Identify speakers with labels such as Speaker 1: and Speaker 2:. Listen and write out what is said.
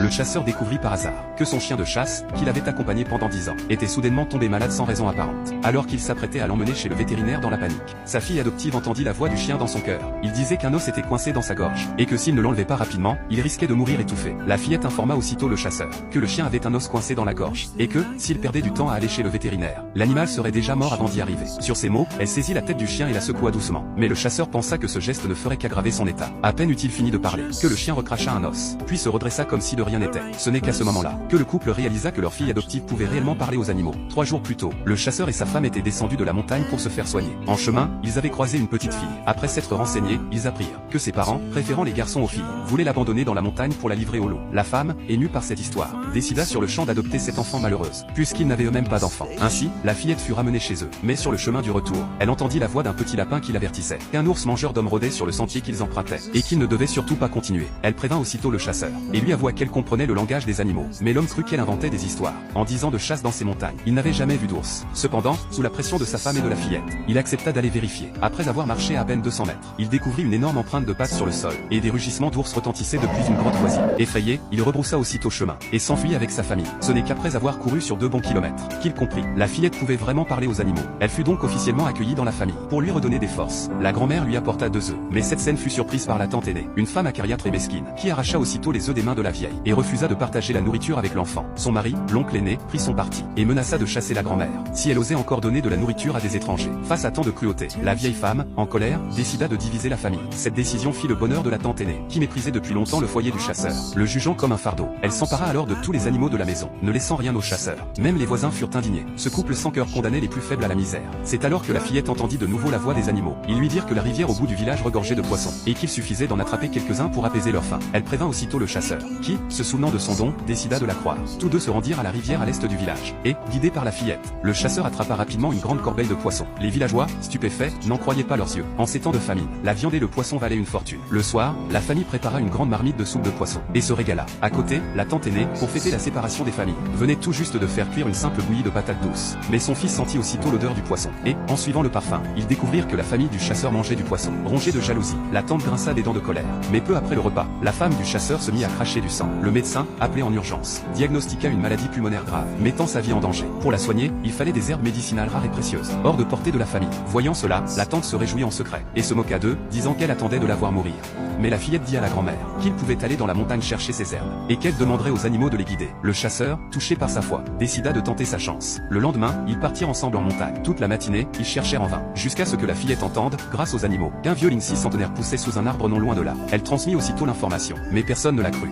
Speaker 1: le chasseur découvrit par hasard que son chien de chasse, qu'il avait accompagné pendant 10 ans, était soudainement tombé malade sans raison apparente. Alors qu'il s'apprêtait à l'emmener chez le vétérinaire dans la panique, sa fille adoptive entendit la voix du chien dans son cœur. Il disait qu'un os était coincé dans sa gorge, et que s'il ne l'enlevait pas rapidement, il risquait de mourir étouffé. La fillette informa aussitôt le chasseur que le chien avait un os coincé dans la gorge, et que, s'il perdait du temps à aller chez le vétérinaire, l'animal serait déjà mort avant d'y arriver. Sur ces mots, elle saisit la tête du chien et la secoua doucement. Mais le chasseur pensa que ce geste ne ferait qu'aggraver son état. À peine eut-il fini de parler, que le chien recracha un os, puis se redressa comme si de rien n'était. Ce n'est qu'à ce moment-là que le couple réalisa que leur fille adoptive pouvait réellement parler aux animaux. 3 jours plus tôt, le chasseur et sa femme étaient descendus de la montagne pour se faire soigner. En chemin, ils avaient croisé une petite fille. Après s'être renseignés, ils apprirent que ses parents, préférant les garçons aux filles, voulaient l'abandonner dans la montagne pour la livrer au loup. La femme, émue par cette histoire, décida sur le champ d'adopter cette enfant malheureuse, puisqu'ils n'avaient eux-mêmes pas d'enfant. Ainsi, la fillette fut ramenée chez eux. Mais sur le chemin du retour, elle entendit la voix d'un petit lapin qui l'avertissait qu'un ours mangeur d'hommes rôdait sur le sentier qu'ils empruntaient, et qu'ils ne devaient surtout pas continuer. Elle prévint aussitôt le chasseur, et lui avoua qu'elle comprenait le langage des animaux. Mais l'homme crut qu'elle inventait des histoires. En 10 ans de chasse dans ces montagnes, il n'avait jamais vu d'ours. Cependant, sous la pression de sa femme et de la fillette, il accepta d'aller vérifier. Après avoir marché à peine 200 mètres, il découvrit une énorme empreinte de pattes sur le sol, et des rugissements d'ours retentissaient depuis une grotte voisine. Effrayé, il rebroussa aussitôt chemin, et s'enfuit avec sa famille. Ce n'est qu'après avoir couru sur 2 bons kilomètres qu'il comprit. La fillette pouvait vraiment parler aux animaux. Elle fut donc officiellement accueillie dans la famille. Pour lui redonner des forces, la grand-mère lui apporta 2 œufs. Mais cette scène fut surprise par la tante aînée, une femme acariâtre et mesquine, qui arracha aussitôt les œufs des mains de la vieille, et refusa de partager la nourriture avec l'enfant. Son mari, l'oncle aîné, prit son parti, et menaça de chasser la grand-mère, si elle osait encore donner de la nourriture à des étrangers. Face à tant de cruauté, la vieille femme, en colère, décida de diviser la famille. Cette décision fit le bonheur de la tante aînée, qui méprisait depuis longtemps le foyer du chasseur, le jugeant comme un fardeau. Elle s'empara alors de tous les animaux de la maison, ne laissant rien aux chasseurs. Même les voisins furent indignés. Ce couple sans cœur condamnait les plus faibles à la misère. C'est alors que la fillette entendit de nouveau la voix des animaux. Ils lui dirent que la rivière au bout du village regorgeait de poissons, et qu'il suffisait d'en attraper quelques-uns pour apaiser leur faim. Elle prévint aussitôt le chasseur, qui, se souvenant de son don, décida de la croire. Tous deux se rendirent à la rivière à l'est du village, et, guidé par la fillette, le chasseur attrapa rapidement une grande corbeille de poissons. Les villageois, stupéfaits, n'en croyaient pas leurs yeux. En ces temps de famine, la viande et le poisson valaient une fortune. Le soir, la famille prépara une grande marmite de soupe de poisson, et se régala. À côté, la tante aînée, pour fêter la séparation des familles, venait tout juste de faire cuire une simple bouillie de patates douces. Mais son fils sentit aussitôt l'odeur du poisson, et, en suivant le parfum, ils découvrirent que la famille du chasseur mangeait du poisson. Rongée de jalousie, la tante grinça des dents de colère. Mais peu après le repas, la femme du chasseur se mit à cracher du sang. Le médecin, appelé en urgence, diagnostiqua une maladie pulmonaire grave, mettant sa vie en danger. Pour la soigner, il fallait des herbes médicinales rares et précieuses, hors de portée de la famille. Voyant cela, la tante se réjouit en secret, et se moqua d'eux, disant qu'elle attendait de la voir mourir. Mais la fillette dit à la grand-mère qu'il pouvait aller dans la montagne chercher ses herbes, et qu'elle demanderait aux animaux de les guider. Le chasseur, touché par sa foi, décida de tenter sa chance. Le lendemain, ils partirent ensemble en montagne. Toute la matinée, ils cherchèrent en vain, jusqu'à ce que la fillette entende, grâce aux animaux, qu'un vieux lynx centenaire poussait sous un arbre non loin de là. Elle transmit aussitôt l'information, mais personne ne la crut.